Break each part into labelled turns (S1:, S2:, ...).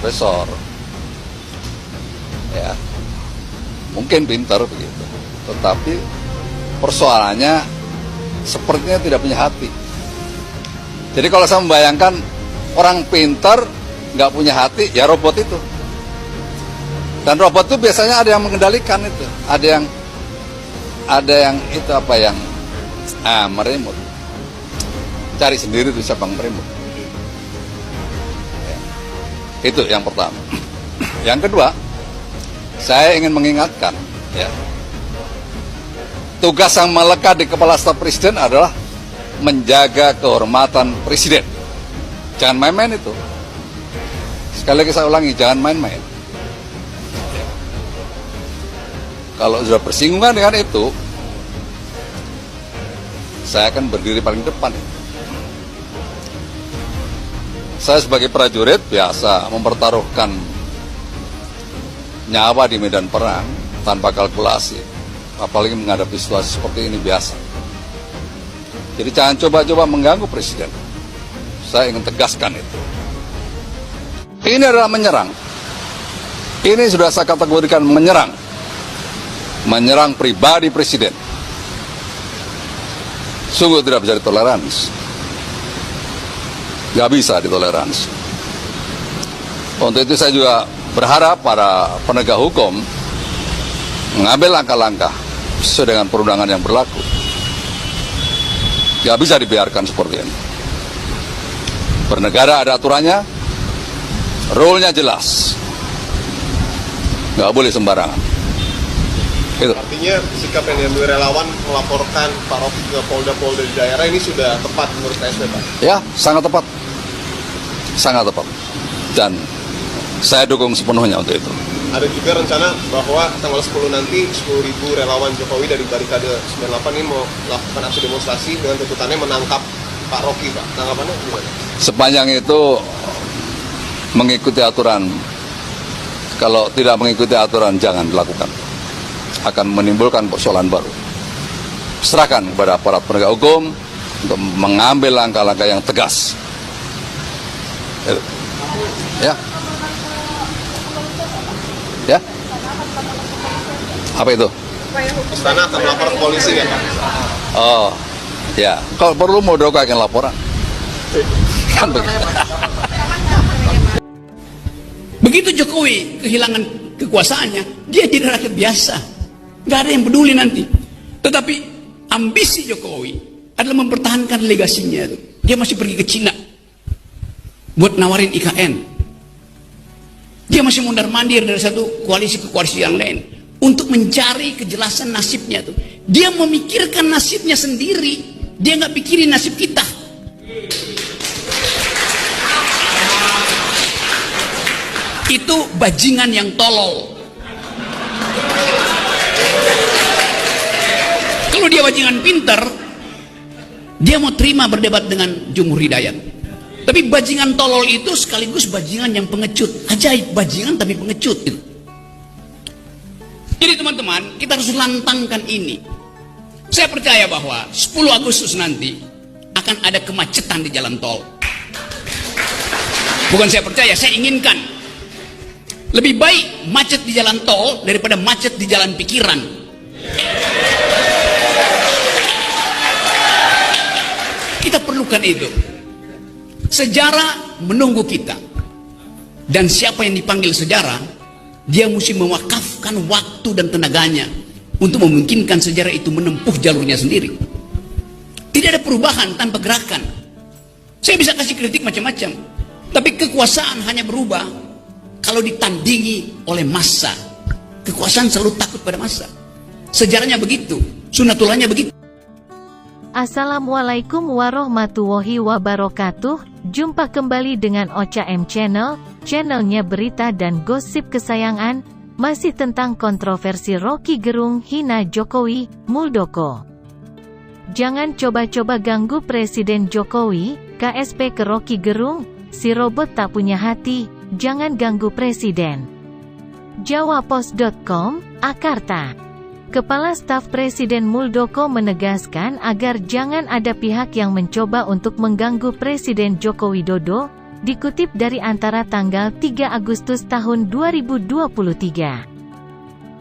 S1: profesor, ya mungkin pintar begitu, tetapi persoalannya sepertinya tidak punya hati. Jadi kalau saya membayangkan orang pintar nggak punya hati, ya robot itu. Dan robot itu biasanya ada yang mengendalikan itu, ada yang itu apa yang meremote. Cari sendiri tuh siapa yang meremote. Ya. Itu yang pertama. Yang kedua, saya ingin mengingatkan, ya, tugas yang melekat di kepala staf presiden adalah menjaga kehormatan presiden. Jangan main-main itu. Sekali lagi saya ulangi, jangan main-main. Kalau sudah bersinggungan dengan itu, saya akan berdiri paling depan. Saya sebagai prajurit biasa mempertaruhkan nyawa di medan perang tanpa kalkulasi, apalagi menghadapi situasi seperti ini biasa. Jadi jangan coba-coba mengganggu presiden. Saya ingin tegaskan itu. Ini adalah menyerang. Ini sudah saya kategorikan menyerang. Menyerang pribadi presiden. Sungguh tidak bisa ditoleransi. Gak bisa ditoleransi. Untuk itu saya juga berharap para penegak hukum mengambil langkah-langkah sesuai dengan perundangan yang berlaku. Gak bisa dibiarkan seperti ini. Bernegara ada aturannya, rule-nya jelas. Gak boleh sembarangan. Itu.
S2: Artinya sikap yang diambil relawan melaporkan Pak Rocky ke Polda-Polda di daerah ini sudah tepat menurut KSP, Pak?
S1: Ya, sangat tepat. Sangat tepat. Dan saya dukung sepenuhnya untuk itu.
S2: Ada juga rencana bahwa tanggal 10 nanti 10.000 relawan Jokowi dari Barikade 98 ini mau melakukan aksi demonstrasi dengan tuntutannya menangkap Pak Rocky, Pak. Tanggapannya gimana?
S1: Sepanjang itu mengikuti aturan. Kalau tidak mengikuti aturan, jangan dilakukan. Akan menimbulkan persoalan baru. Serahkan kepada aparat penegak hukum untuk mengambil langkah-langkah yang tegas. Ya. Ya. Apa itu?
S2: Istana akan melapor ke polisi ya, Pak?
S1: Oh, ya. Kalau perlu Muldoko akan laporan. Kan begitu.
S3: Begitu Jokowi kehilangan kekuasaannya, dia jadi rakyat biasa. Gak ada yang peduli nanti. Tetapi ambisi Jokowi adalah mempertahankan legasinya. Dia masih pergi ke Cina buat nawarin IKN. Dia masih mondar-mandir dari satu koalisi ke koalisi yang lain untuk mencari kejelasan nasibnya tuh. Dia memikirkan nasibnya sendiri. Dia nggak pikirin nasib kita. Itu bajingan yang tolol. Kalau dia bajingan pinter, dia mau terima berdebat dengan Jumhur Hidayat. Tapi bajingan tolol itu sekaligus bajingan yang pengecut. Ajaib, bajingan tapi pengecut itu. Jadi teman-teman, kita harus lantangkan ini. Saya percaya bahwa 10 Agustus nanti akan ada kemacetan di jalan tol. Bukan saya percaya, saya inginkan. Lebih baik macet di jalan tol daripada macet di jalan pikiran. Kita perlukan itu. Sejarah menunggu kita. Dan siapa yang dipanggil sejarah, dia mesti mewakafkan waktu dan tenaganya untuk memungkinkan sejarah itu menempuh jalurnya sendiri. Tidak ada perubahan tanpa gerakan. Saya bisa kasih kritik macam-macam, tapi kekuasaan hanya berubah kalau ditandingi oleh massa. Kekuasaan selalu takut pada massa. Sejarahnya begitu, sunatullahnya begitu.
S4: Assalamualaikum warahmatullahi wabarakatuh. Jumpa kembali dengan Ocha M Channel, channelnya berita dan gosip kesayangan, masih tentang kontroversi Rocky Gerung hina Jokowi, Muldoko. Jangan coba-coba ganggu Presiden Jokowi, KSP ke Rocky Gerung, si robot tak punya hati, jangan ganggu Presiden. Jawapos.com, Akarta. Kepala Staf Presiden Muldoko menegaskan agar jangan ada pihak yang mencoba untuk mengganggu Presiden Joko Widodo, dikutip dari Antara tanggal 3 Agustus tahun 2023.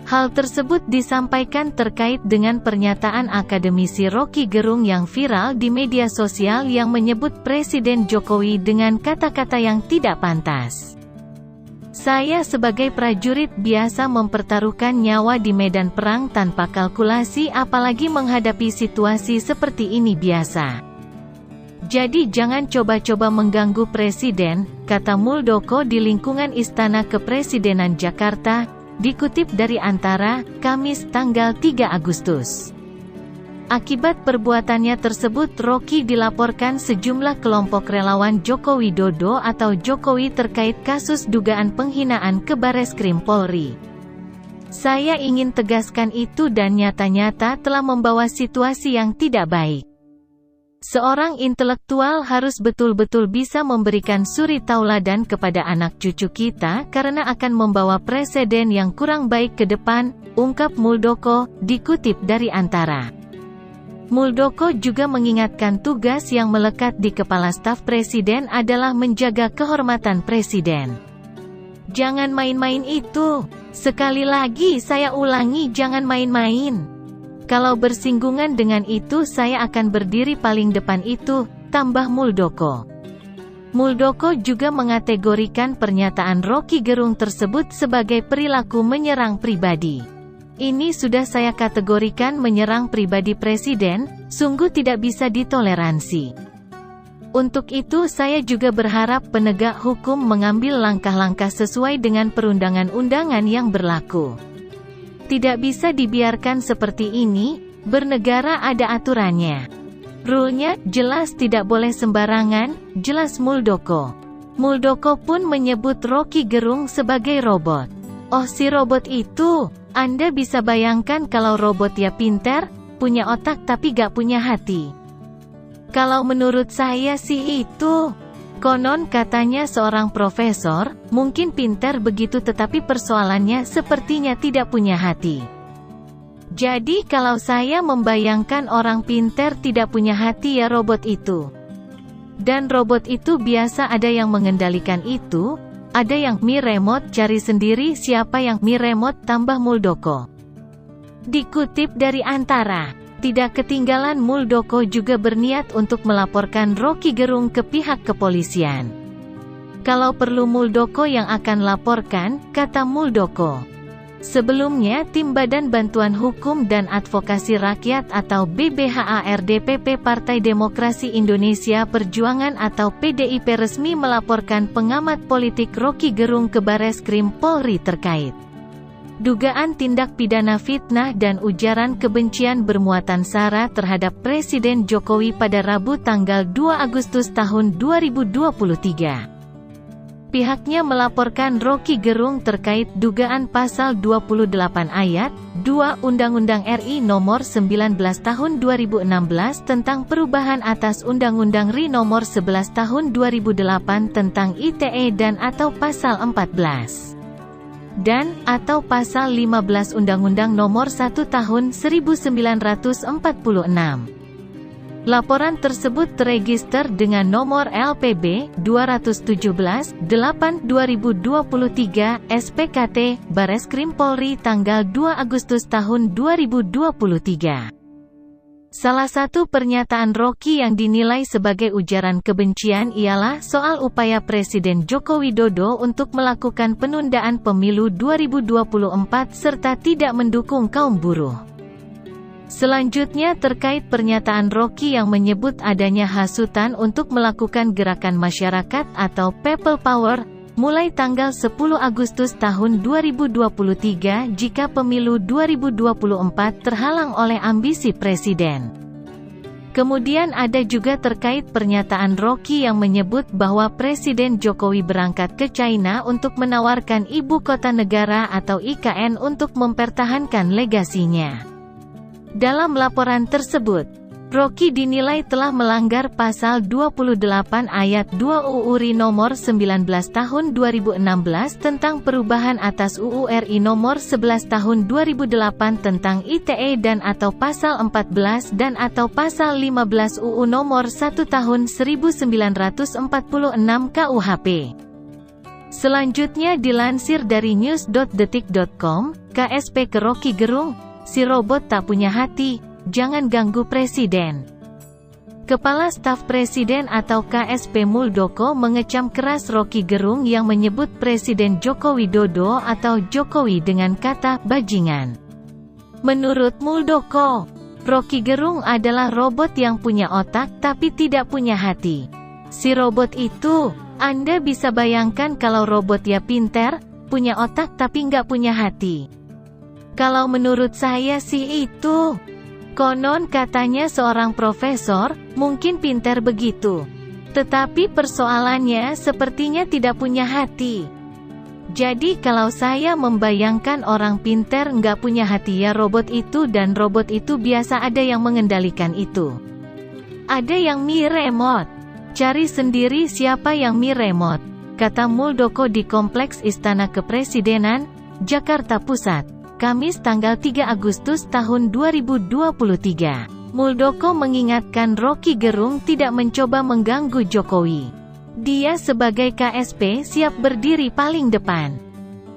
S4: Hal tersebut disampaikan terkait dengan pernyataan akademisi Roky Gerung yang viral di media sosial yang menyebut Presiden Jokowi dengan kata-kata yang tidak pantas. Saya sebagai prajurit biasa mempertaruhkan nyawa di medan perang tanpa kalkulasi, apalagi menghadapi situasi seperti ini biasa. Jadi jangan coba-coba mengganggu Presiden, kata Muldoko di lingkungan Istana Kepresidenan Jakarta, dikutip dari Antara, Kamis tanggal 3 Agustus. Akibat perbuatannya tersebut, Roky dilaporkan sejumlah kelompok relawan Joko Widodo atau Jokowi terkait kasus dugaan penghinaan ke Bareskrim Polri. Saya ingin tegaskan itu dan nyata-nyata telah membawa situasi yang tidak baik. Seorang intelektual harus betul-betul bisa memberikan suri tauladan kepada anak cucu kita karena akan membawa presiden yang kurang baik ke depan, ungkap Muldoko, dikutip dari Antara. Muldoko juga mengingatkan tugas yang melekat di kepala staf presiden adalah menjaga kehormatan presiden. Jangan main-main itu. Sekali lagi saya ulangi, jangan main-main. Kalau bersinggungan dengan itu saya akan berdiri paling depan itu, tambah Muldoko. Muldoko juga mengategorikan pernyataan Roky Gerung tersebut sebagai perilaku menyerang pribadi. Ini sudah saya kategorikan menyerang pribadi presiden, sungguh tidak bisa ditoleransi. Untuk itu saya juga berharap penegak hukum mengambil langkah-langkah sesuai dengan perundangan-undangan yang berlaku. Tidak bisa dibiarkan seperti ini, bernegara ada aturannya. Rule-nya jelas, tidak boleh sembarangan, jelas Muldoko. Muldoko pun menyebut Roky Gerung sebagai robot. Oh, si robot itu, Anda bisa bayangkan kalau robot ya pintar, punya otak tapi gak punya hati. Kalau menurut saya sih itu. Konon katanya seorang profesor, mungkin pintar begitu tetapi persoalannya sepertinya tidak punya hati. Jadi kalau saya membayangkan orang pintar tidak punya hati ya robot itu. Dan robot itu biasa ada yang mengendalikan itu, ada yang Mi Remote, cari sendiri siapa yang Mi Remote, tambah Muldoko. Dikutip dari Antara, tidak ketinggalan Muldoko juga berniat untuk melaporkan Roky Gerung ke pihak kepolisian. Kalau perlu Muldoko yang akan laporkan, kata Muldoko. Sebelumnya tim Badan Bantuan Hukum dan Advokasi Rakyat atau BBHA-RDPP Partai Demokrasi Indonesia Perjuangan atau PDIP resmi melaporkan pengamat politik Roky Gerung ke Bareskrim Polri terkait dugaan tindak pidana fitnah dan ujaran kebencian bermuatan sara terhadap Presiden Jokowi pada Rabu tanggal 2 Agustus tahun 2023. Pihaknya melaporkan Roky Gerung terkait dugaan pasal 28 ayat 2 Undang-Undang RI Nomor 19 Tahun 2016 tentang perubahan atas Undang-Undang RI Nomor 11 Tahun 2008 tentang ITE dan atau pasal 14 dan atau pasal 15 Undang-Undang Nomor 1 Tahun 1946. Laporan tersebut terregister dengan nomor LPB 217-8-2023 SPKT Bareskrim Polri tanggal 2 Agustus tahun 2023. Salah satu pernyataan Roky yang dinilai sebagai ujaran kebencian ialah soal upaya Presiden Joko Widodo untuk melakukan penundaan pemilu 2024 serta tidak mendukung kaum buruh. Selanjutnya terkait pernyataan Roky yang menyebut adanya hasutan untuk melakukan gerakan masyarakat atau People Power, mulai tanggal 10 Agustus tahun 2023 jika pemilu 2024 terhalang oleh ambisi Presiden. Kemudian ada juga terkait pernyataan Roky yang menyebut bahwa Presiden Jokowi berangkat ke China untuk menawarkan Ibu Kota Negara atau IKN untuk mempertahankan legasinya. Dalam laporan tersebut, Rocky dinilai telah melanggar pasal 28 ayat 2 UU RI nomor 19 tahun 2016 tentang perubahan atas UU RI nomor 11 tahun 2008 tentang ITE dan atau pasal 14 dan atau pasal 15 UU nomor 1 tahun 1946 KUHP. Selanjutnya dilansir dari news.detik.com, KSP ke Rocky Gerung, si robot tak punya hati, jangan ganggu Presiden. Kepala Staf Presiden atau KSP Muldoko mengecam keras Rocky Gerung yang menyebut Presiden Joko Widodo atau Jokowi dengan kata bajingan. Menurut Muldoko, Rocky Gerung adalah robot yang punya otak tapi tidak punya hati. Si robot itu, Anda bisa bayangkan kalau robot ya pinter, punya otak tapi nggak punya hati. Kalau menurut saya sih itu. Konon katanya seorang profesor, mungkin pintar begitu. Tetapi persoalannya sepertinya tidak punya hati. Jadi kalau saya membayangkan orang pintar nggak punya hati ya robot itu dan robot itu biasa ada yang mengendalikan itu. Ada yang mi remote. Cari sendiri siapa yang mi remote, kata Muldoko di Kompleks Istana Kepresidenan, Jakarta Pusat. Kamis tanggal 3 Agustus tahun 2023. Muldoko mengingatkan Rocky Gerung tidak mencoba mengganggu Jokowi. Dia sebagai KSP siap berdiri paling depan.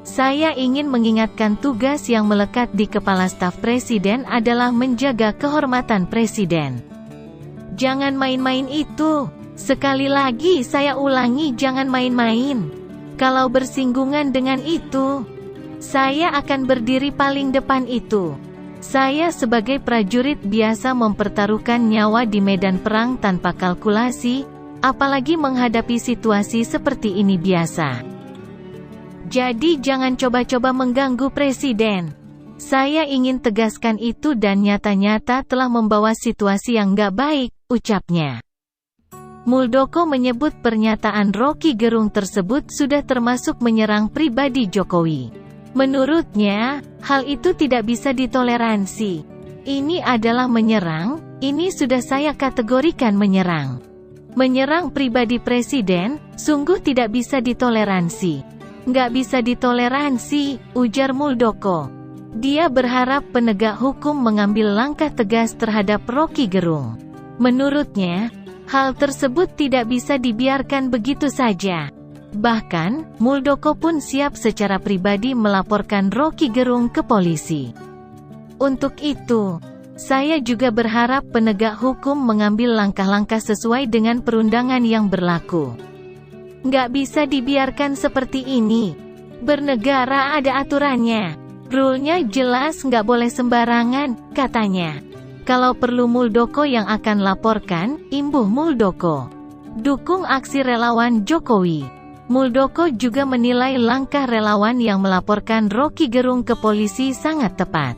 S4: Saya ingin mengingatkan tugas yang melekat di Kepala Staf Presiden adalah menjaga kehormatan Presiden. Jangan main-main itu. Sekali lagi saya ulangi, jangan main-main. Kalau bersinggungan dengan itu, saya akan berdiri paling depan itu. Saya sebagai prajurit biasa mempertaruhkan nyawa di medan perang tanpa kalkulasi, apalagi menghadapi situasi seperti ini biasa. Jadi jangan coba-coba mengganggu Presiden. Saya ingin tegaskan itu dan nyata-nyata telah membawa situasi yang nggak baik, ucapnya. Muldoko menyebut pernyataan Rocky Gerung tersebut sudah termasuk menyerang pribadi Jokowi. Menurutnya, hal itu tidak bisa ditoleransi. Ini adalah menyerang, ini sudah saya kategorikan menyerang. Menyerang pribadi Presiden, sungguh tidak bisa ditoleransi. Nggak bisa ditoleransi, ujar Muldoko. Dia berharap penegak hukum mengambil langkah tegas terhadap Rocky Gerung. Menurutnya, hal tersebut tidak bisa dibiarkan begitu saja. Bahkan, Muldoko pun siap secara pribadi melaporkan Rocky Gerung ke polisi. Untuk itu, saya juga berharap penegak hukum mengambil langkah-langkah sesuai dengan perundangan yang berlaku. Nggak bisa dibiarkan seperti ini. Bernegara ada aturannya. Rule-nya jelas nggak boleh sembarangan, katanya. Kalau perlu Muldoko yang akan laporkan, imbuh Muldoko. Dukung aksi relawan Jokowi. Muldoko juga menilai langkah relawan yang melaporkan Rocky Gerung ke polisi sangat tepat.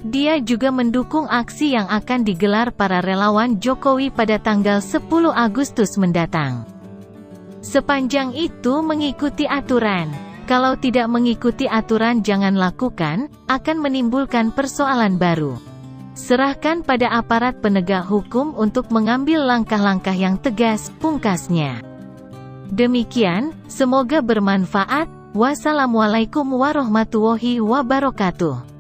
S4: Dia juga mendukung aksi yang akan digelar para relawan Jokowi pada tanggal 10 Agustus mendatang. Sepanjang itu mengikuti aturan. Kalau tidak mengikuti aturan jangan lakukan, akan menimbulkan persoalan baru. Serahkan pada aparat penegak hukum untuk mengambil langkah-langkah yang tegas, pungkasnya. Demikian, semoga bermanfaat. Wassalamualaikum warahmatullahi wabarakatuh.